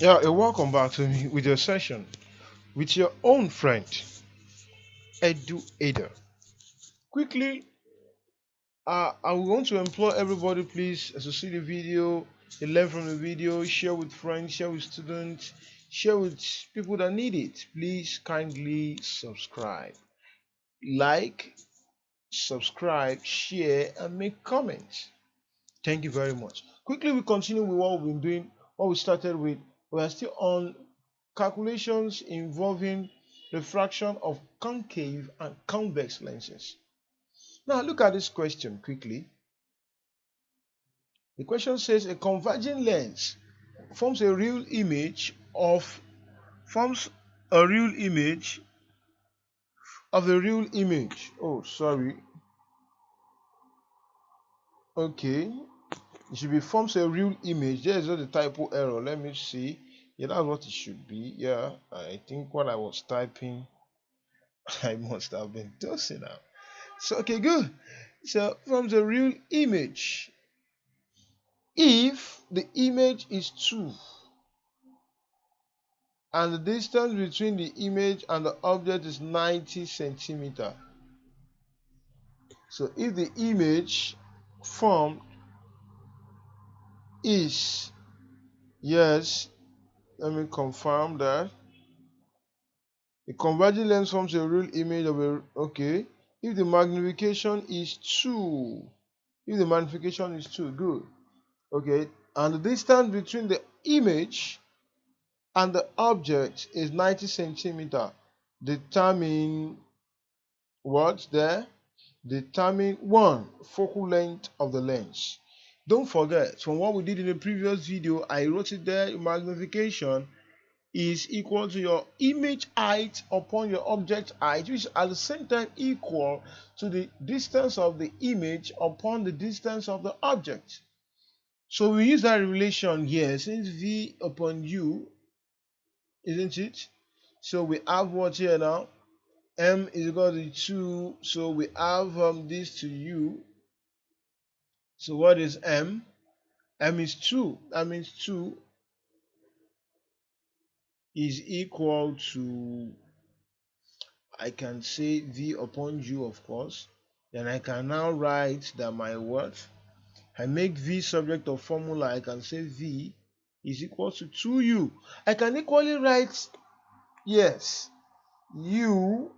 Yeah, welcome back to me with your session with your own friend, Edu Ada. Quickly, I want to implore everybody, please, as you see the video, you learn from the video, share with friends, share with students, share with people that need it. Please kindly subscribe, like, subscribe, share, and make comments. Thank you very much. Quickly, we continue with what we've been doing, what we started with. We are still on calculations involving refraction of concave and convex lenses. Now, look at this question quickly. The question says a converging lens forms a real image of forms a real image of a real image. Oh, sorry. Okay. It should be forms a real image. There is not a typo error. Let me see. Yeah, that's what it should be. Yeah, I think what I was typing, I must have been dosing now. So, okay, good. So, forms a real image. If the image is 2 and the distance between the image and the object is 90 centimeter. So, if the image formed is, yes, let me confirm that. A converging lens forms a real image of a, okay. If the magnification is 2, if the magnification is 2, good. Okay, and the distance between the image and the object is 90 centimeter. Determine what there? Determine one, focal length of the lens. Don't forget, from what we did in the previous video, I wrote it there, magnification is equal to your image height upon your object height, which is at the same time equal to the distance of the image upon the distance of the object. So we use that relation here, since V upon U, isn't it? So we have what here now? M is equal to 2, so we have this to U. So what is M? M is 2. That means 2 is equal to, I can say V upon U, of course. Then I can now write that my what? I make V subject of formula. I can say V is equal to 2U. I can equally write, yes, U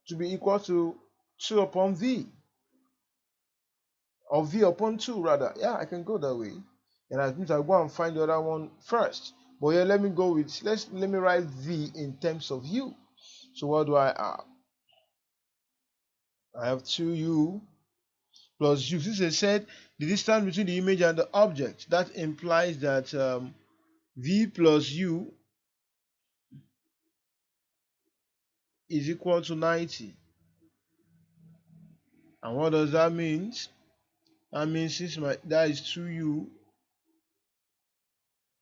to be equal to 2 upon V, or V upon 2 rather. Yeah, I can go that way. And that means I'll go and find the other one first. But yeah, let me go with, let me write V in terms of U. So what do I have? I have 2U plus U. Since I said the distance between the image and the object, that implies that V plus U is equal to 90. And what does that mean? That means since that is 2U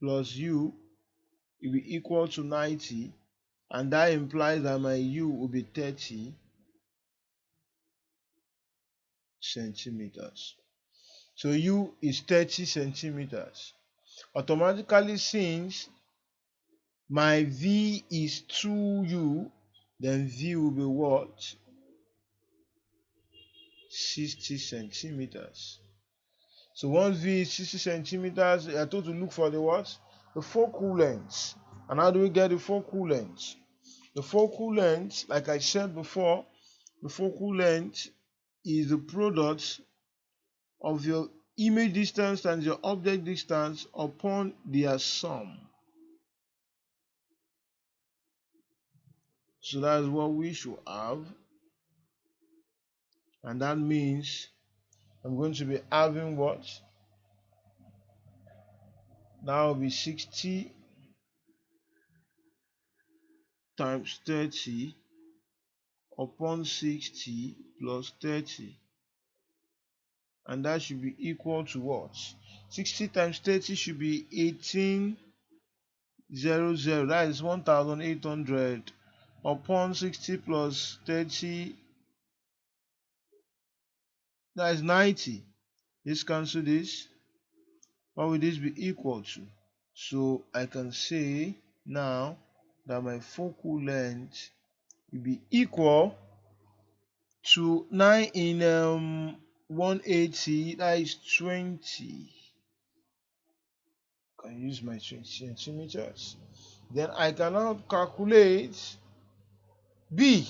plus U, it will be equal to 90. And that implies that my U will be 30 centimeters. So U is 30 centimeters. Automatically, since my V is 2U, then V will be what? 60 centimeters. So once V is 60 centimeters, I told to look for the what? The focal length. And how do we get the focal length? The focal length, like I said before, the focal length is the product of your image distance and your object distance upon their sum. So that's what we should have. And that means I'm going to be having what? That will be 60 times 30 upon 60 plus 30. And that should be equal to what? 60 times 30 should be 1800. That is 1800 upon 60 plus 30. That is 90. Let's cancel this. What will this be equal to? So I can say now that my focal length will be equal to 9 in 180, that is 20. I can use my 20 centimeters. Then I can now calculate B.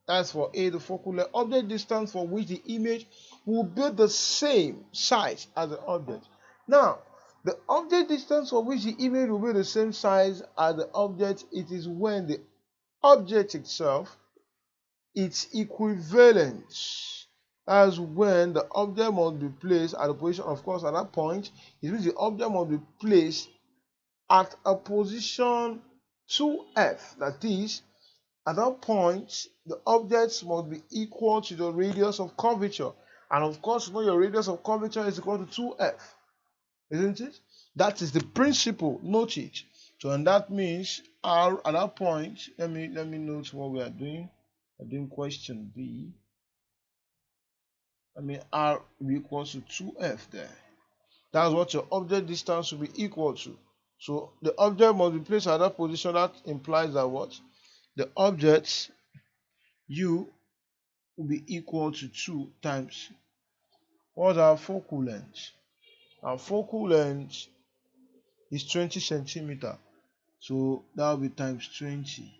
That's for A, the focal length, object distance for which the image will be the same size as the object. Now, the object distance for which the image will be the same size as the object, it is when the object itself its equivalent. As when the object must be placed at a position, of course, at that point, it means the object must be placed at a position 2f. That is, at that point, the objects must be equal to the radius of curvature. And of course, you know your radius of curvature is equal to 2f, isn't it? That is the principle. Note it. So, and that means R at that point. Let me note what we are doing. We're doing question B. R will be equals to 2f there. That's what your object distance will be equal to. So the object must be placed at that position. That implies that what? The object U will be equal to 2 times what's our focal length? Our focal length is 20 centimeter. So that will be times 20.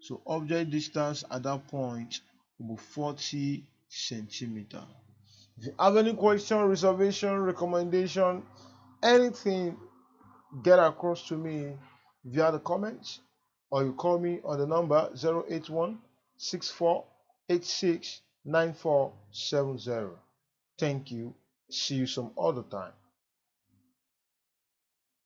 So object distance at that point will be 40 centimeter. If you have any question, reservation, recommendation, anything, get across to me via the comments, or you call me on the number 081-6486-9470. Thank you. See you some other time.